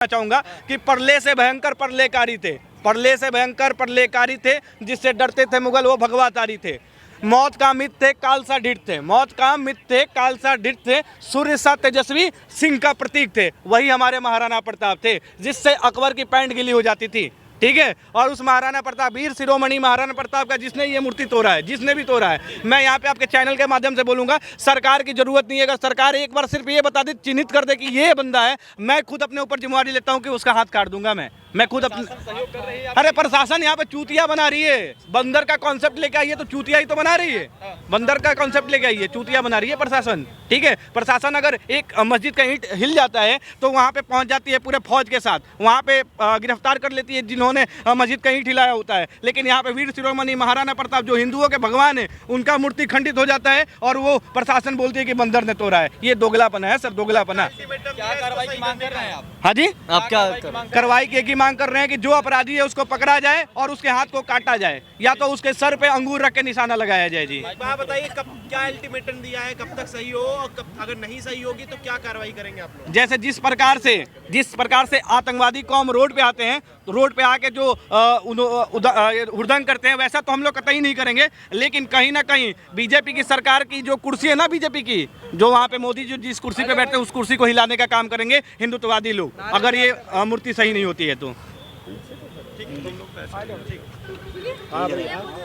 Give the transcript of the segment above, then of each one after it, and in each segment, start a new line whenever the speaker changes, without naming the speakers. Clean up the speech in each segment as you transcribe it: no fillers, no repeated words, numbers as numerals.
चाहूंगा कि परले से भयंकर परलेकारी थे, परले से भयंकर परलेकारी थे, जिससे डरते थे मुगल वो भगवातारी थे। मौत का मित थे, कालसा ढिठ थे, मौत का मित थे, कालसा ढिठ थे, सूर्य सा तेजस्वी सिंह का प्रतीक थे। वही हमारे महाराणा प्रताप थे, जिससे अकबर की पैंट गीली हो जाती थी। ठीक है। और उस महाराणा प्रताप, वीर शिरोमणि महाराणा प्रताप का जिसने ये मूर्ति तोड़ा है, जिसने भी तोड़ा है, मैं यहाँ पे आपके चैनल के माध्यम से बोलूंगा, सरकार की जरूरत नहीं है। अगर सरकार एक बार सिर्फ ये बता दे, चिन्हित कर दे कि ये बंदा है, मैं खुद अपने ऊपर जिम्मेवारी लेता हूँ कि उसका हाथ काट दूंगा। मैं खुद अपने, अरे प्रशासन यहाँ पे चूतिया बना रही है। बंदर का कॉन्सेप्ट लेके आई है तो चूतिया ही तो बना रही है। बंदर का कॉन्सेप्ट लेके आई है, चूतिया बना रही है प्रशासन। ठीक है। प्रशासन अगर एक मस्जिद का ईंट हिल जाता है तो वहाँ पे पहुँच जाती है पूरे फौज के साथ, वहाँ पे गिरफ्तार कर लेती है जिन्होंने मस्जिद का ईंट हिलाया होता है। लेकिन यहाँ पे वीर शिरोमणि महाराणा प्रताप जो हिंदुओं के भगवान है, उनका मूर्ति खंडित हो जाता है और वो प्रशासन बोलती है कि बंदर ने तोड़ा है। ये दोगलापना है सर, दोगलापना।
क्या कार्रवाई की मांग कर रहे हैं आप?
हाँ जी,
आप क्या
कार्रवाई की मांग कर रहे हैं कि जो अपराधी है उसको पकड़ा जाए और उसके हाथ को काटा जाए, या तो उसके सर पे अंगूर रख के निशाना लगाया जाए। जी
आप बताइए, कब क्या अल्टीमेटम दिया है, कब तक सही हो, और कब अगर नहीं सही होगी तो क्या कार्रवाई करेंगे आप लोग?
जैसे जिस प्रकार से आतंकवादी कौम रोड पे आते हैं, तो रोड पे आके जो हुड़दंग करते हैं, वैसा तो हम लोग कतई नहीं करेंगे। लेकिन कहीं ना कहीं बीजेपी की सरकार की जो कुर्सी है ना, बीजेपी की जो वहाँ पे मोदी जी जिस कुर्सी पे बैठते हैं, उस कुर्सी को हिलाने का काम करेंगे हिंदुत्ववादी लोग, अगर ये मूर्ति सही नहीं होती है तो।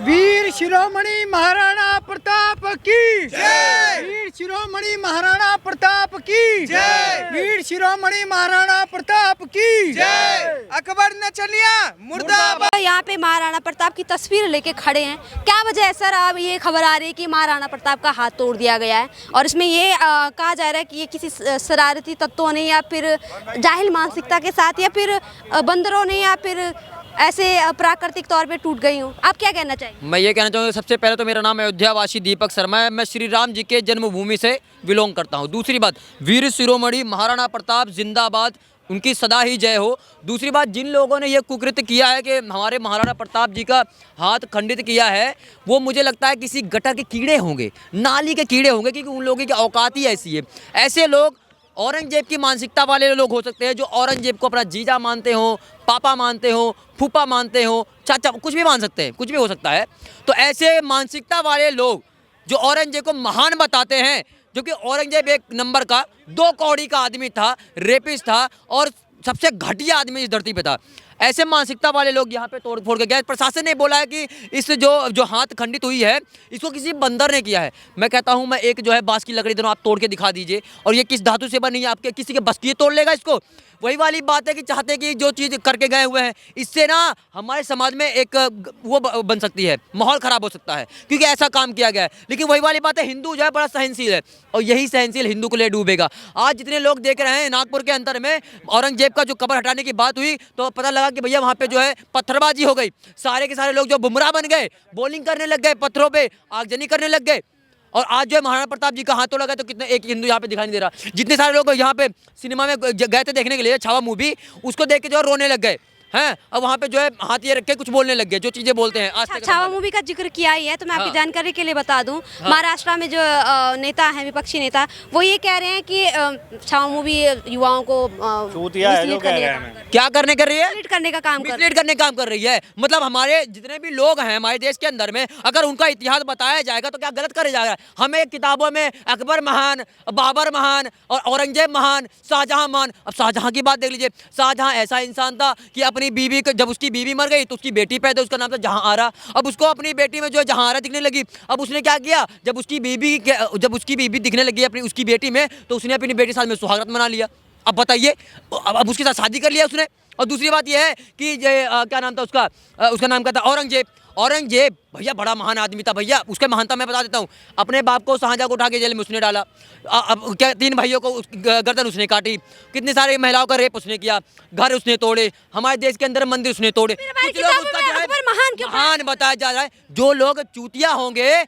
वीर शिरोमणि महाराणा प्रताप की जय, वीर शिरोमणि महाराणा प्रताप की जय, वीर शिरोमणि महाराणा प्रताप की जय। अकबर ने चलिया मुर्दाबाद।
यहाँ पे महाराणा प्रताप की तस्वीर लेके खड़े हैं, क्या वजह है सर? अब ये खबर आ रही है कि महाराणा प्रताप का हाथ तोड़ दिया गया है और इसमें ये कहा जा रहा है कि ये किसी शरारती तत्वों ने या फिर जाहिल मानसिकता के साथ या फिर बंदरों ने या फिर ऐसे प्राकृतिक तौर पे टूट गई हूँ। आप क्या कहना चाहिए?
मैं ये कहना चाहूँगा, सबसे पहले तो मेरा नाम अयोध्यावासी दीपक शर्मा है। मैं श्री राम जी के जन्मभूमि से बिलोंग करता हूँ। दूसरी बात, वीर शिरोमणि महाराणा प्रताप जिंदाबाद, उनकी सदा ही जय हो। दूसरी बात, जिन लोगों ने ये कुकृत्य किया है कि हमारे महाराणा प्रताप जी का हाथ खंडित किया है, वो मुझे लगता है किसी गटर के कीड़े होंगे, नाली के कीड़े होंगे, क्योंकि उन लोगों की औकात ही ऐसी है। ऐसे लोग औरंगजेब की मानसिकता वाले लोग हो सकते हैं, जो औरंगजेब को अपना जीजा मानते हो, पापा मानते हो, फूफा मानते हो, चाचा, कुछ भी मान सकते हैं, कुछ भी हो सकता है। तो ऐसे मानसिकता वाले लोग जो औरंगजेब को महान बताते हैं, जो कि औरंगजेब एक नंबर का 2 कौड़ी का आदमी था, रेपिस्ट था और सबसे घटिया आदमी इस धरती पे था, ऐसे मानसिकता वाले लोग यहाँ पे तोड़ फोड़ के गए। प्रशासन ने बोला है कि इस जो हाथ खंडित हुई है, इसको किसी बंदर ने किया है। मैं कहता हूँ, मैं एक जो है बांस की लकड़ी दोनों आप तोड़ के दिखा दीजिए, और ये किस धातु से बनी है, आपके किसी के बस की तोड़ लेगा इसको? वही वाली बात है कि चाहते हैं कि जो चीज़ करके गए हुए हैं, इससे ना हमारे समाज में एक वो बन सकती है, माहौल ख़राब हो सकता है, क्योंकि ऐसा काम किया गया है। लेकिन वही वाली बात है, हिंदू जो है बड़ा सहनशील है, और यही सहनशील हिंदू को ले डूबेगा। आज जितने लोग देख रहे हैं, नागपुर के अंदर में औरंगजेब का जो कब्र हटाने की बात हुई, तो पता लगा कि भैया वहाँ पे जो है पत्थरबाजी हो गई। सारे के सारे लोग जो बुमराह बन गए, बॉलिंग करने लग गए, पत्थरों पे आगजनी करने लग गए। और आज जो है महाराणा प्रताप जी का हाथ तोड़ा गया, तो कितने एक हिंदू यहाँ पे दिखाई नहीं दे रहा। जितने सारे लोग यहाँ पे सिनेमा में गए थे देखने के लिए, छावा मूवी, उसको देख के जो है रोने लग गए हैं। अब वहाँ पे जो है हाथ ये रख के कुछ बोलने लग गए, जो चीजें बोलते हैं। आज तक
छावा मूवी का जिक्र किया ही है, तो मैं आपकी जानकारी के लिए बता दूं, महाराष्ट्र में जो नेता हैं, विपक्षी नेता, वो ये कह रहे हैं कि छावा मूवी युवाओं को
क्या करने कर रही है?
मिसलीड करने का काम
कर रही है। मतलब हमारे जितने भी लोग हैं हमारे देश के अंदर में, अगर उनका इतिहास बताया जाएगा तो क्या गलत करे जाएगा? हमें किताबों में अकबर महान, बाबर महान और औरंगजेब महान, शाहजहां महान। अब शाहजहां की बात देख लीजिए। शाहजहां ऐसा इंसान था कि अपनी बीवी को, जब उसकी बीवी मर गई तो उसकी बेटी पैदा, उसका नाम था जहांआरा। अब उसको अपनी बेटी में जो है जहांआरा दिखने लगी। अब उसने क्या किया, जब उसकी बीवी दिखने लगी अपनी उसकी बेटी में, तो उसने अपनी बेटी के साथ में सुहागरात मना लिया। अब बताइए, अब उसके साथ शादी कर लिया उसने। और दूसरी बात यह है कि ये क्या नाम था उसका नाम क्या था? औरंगजेब भैया बड़ा महान आदमी था भैया। उसके महानता मैं बता देता हूँ। अपने बाप को, शाहजहां को उठा के जेल में उसने डाला। अब क्या 3 भाइयों को गर्दन उसने काटी, कितनी सारी महिलाओं का रेप उसने किया, घर उसने तोड़े, हमारे देश के अंदर मंदिर उसने तोड़े। महान बताया जा रहा है। जो लोग चूतिया होंगे,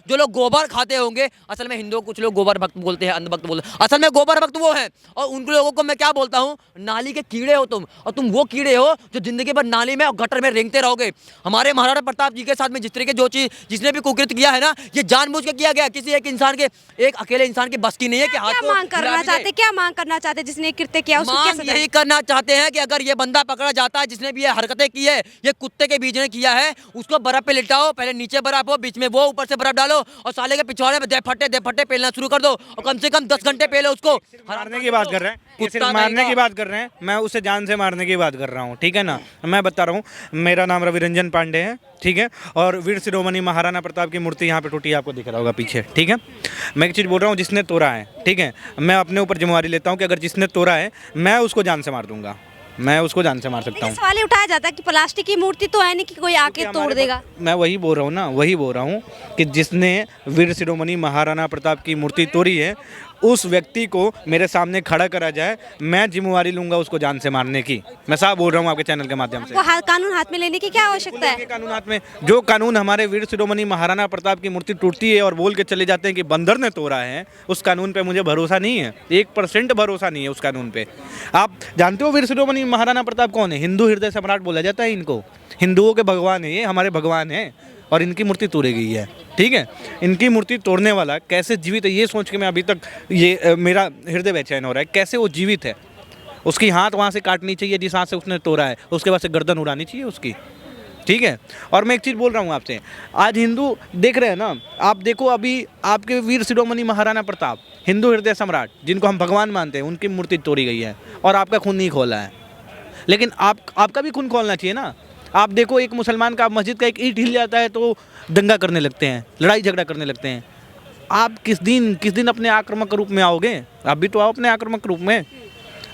जो लोग गोबर खाते होंगे, असल में हिंदुओं कुछ लोग गोबर भक्त बोलते हैं, अंधभक्त बोलते हैं, असल में गोबर भक्त वो हैं। और उन लोगों को मैं क्या बोलता हूँ, नाली के कीड़े हो तुम, और तुम वो कीड़े हो जो जिंदगी भर नाली में और गटर में रेंगते रहोगे। पे। हमारे महाराणा प्रताप जी के साथ में जिस तरीके जो चीज जिसने भी कुकृत किया है ना, ये जानबूझ के किया गया। किसी एक इंसान के, एक अकेले इंसान की बस की नहीं है कि हाथ
क्या
को
मांग करना
हिला
चाहते,
दे।
क्या मांग करना चाहते जिसने कृत्य किया उसको क्या
मांग
सजा?
यही करना चाहते हैं कि अगर ये बंदा पकड़ा जाता है जिसने भी ये हरकतें की है, ये कुत्ते के बीच ने किया है, उसको बर्फ पे लिटाओ, पहले नीचे बर्फ हो, बीच में वो, ऊपर से बर्फ डालो और साले के पिछवाड़े में दे फट्टे पेलना शुरू कर दो और कम से कम 10 घंटे पहले उसको
मारने की बात कर रहे हैं, ये सिर्फ
कुत्ता
मारने
नहीं
की
का।
बात कर रहे हैं, मैं उसे जान से मारने की बात कर रहा हूँ, ठीक है ना। मैं बता रहा हूँ, मेरा नाम रवि रंजन पांडे है, ठीक है, और वीर शिरोमणि महाराणा प्रताप की मूर्ति यहाँ पे टूटी है, आपको दिख रहा होगा पीछे, ठीक है। मैं एक चीज़ बोल रहा हूँ, जिसने तोड़ा है, ठीक है, मैं अपने ऊपर जिम्मेवारी लेता हूँ कि अगर जिसने तोड़ा है मैं उसको जान से मार दूंगा, मैं उसको जान से मार सकता
लेकिन
हूँ।
सवाल ये उठाया जाता है कि प्लास्टिक की मूर्ति तो है नहीं कि कोई आके तोड़
हमारे
देगा।
पास- मैं वही बोल रहा हूँ ना, वही बोल रहा हूँ कि जिसने वीर शिरोमणि महाराणा प्रताप की मूर्ति तोड़ी है, उस व्यक्ति को मेरे सामने खड़ा करा जाए, मैं जिम्मेवारी लूंगा उसको जान से मारने की। मैं साफ बोल रहा हूँ आपके चैनल के माध्यम से।
वो कानून हाथ में लेने की क्या आवश्यकता है?
कानून हाथ में, जो कानून हमारे वीर शिरोमणि महाराणा प्रताप की मूर्ति टूटती है और बोल के चले जाते हैं कि बंदर ने तोड़ा है, उस कानून पे मुझे भरोसा नहीं है, 1% भरोसा नहीं है उस कानून पे। आप जानते हो वीर शिरोमणि महाराणा प्रताप कौन है? हिंदू हृदय सम्राट बोला जाता है इनको, हिंदुओं के भगवान है ये, हमारे भगवान है, और इनकी मूर्ति तोड़ी गई है, ठीक है। इनकी मूर्ति तोड़ने वाला कैसे जीवित है, ये सोच के मैं अभी तक मेरा हृदय बेचैन हो रहा है। कैसे वो जीवित है? उसकी हाथ वहाँ से काटनी चाहिए जिस हाथ से उसने तोड़ा है, उसके बाद से गर्दन उड़ानी चाहिए उसकी, ठीक है। और मैं एक चीज़ बोल रहा हूँ आपसे, आज हिंदू देख रहे हैं ना, आप देखो अभी आपके वीर शिरोमणि महाराणा प्रताप, हिंदू हृदय सम्राट जिनको हम भगवान मानते हैं, उनकी मूर्ति तोड़ी गई है और आपका खून नहीं खोला है। लेकिन आपका भी खून खोलना चाहिए ना। आप देखो, एक मुसलमान का मस्जिद का एक ईंट हिल जाता है तो दंगा करने लगते हैं, लड़ाई झगड़ा करने लगते हैं। आप किस दिन अपने आक्रामक रूप में आओगे? आप भी तो आओ अपने आक्रामक रूप में।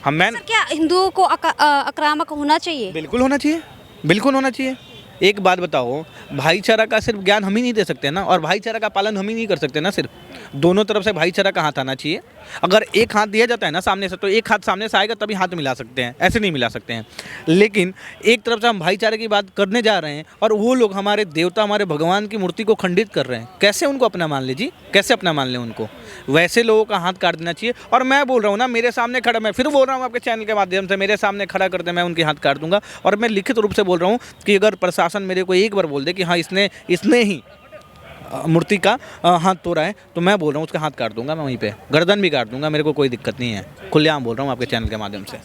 मैं
सर, क्या हिंदुओं को आक्रामक होना चाहिए?
बिल्कुल होना चाहिए, बिल्कुल होना चाहिए। एक बात बताओ, भाईचारा का सिर्फ ज्ञान हम ही नहीं दे सकते ना, और भाईचारा का पालन हम ही नहीं कर सकते ना। सिर्फ दोनों तरफ से भाईचारा का हाथ आना चाहिए। अगर एक हाथ दिया जाता है ना सामने से, तो एक हाथ सामने से आएगा तभी हाथ मिला सकते हैं, ऐसे नहीं मिला सकते हैं। लेकिन एक तरफ से हम भाईचारे की बात करने जा रहे हैं और वो लोग हमारे देवता, हमारे भगवान की मूर्ति को खंडित कर रहे हैं। कैसे उनको अपना मान लीजिए, कैसे अपना मान लें उनको? वैसे लोगों का हाथ काट देना चाहिए। और मैं बोल रहा हूँ ना, मेरे सामने खड़ा, मैं फिर बोल रहा हूँ आपके चैनल के माध्यम से, मेरे सामने खड़ा कर दे, मैं उनके हाथ काट दूंगा। और मैं लिखित रूप से बोल रहा हूँ कि अगर प्रशासन मेरे को एक बार बोल दे कि हाँ इसने ही मूर्ति का हाथ तोड़ा है, तो मैं बोल रहा हूँ उसका हाथ काट दूंगा, मैं वहीं पे गर्दन भी काट दूंगा, मेरे को कोई दिक्कत नहीं है। खुलेआम बोल रहा हूँ आपके चैनल के माध्यम से।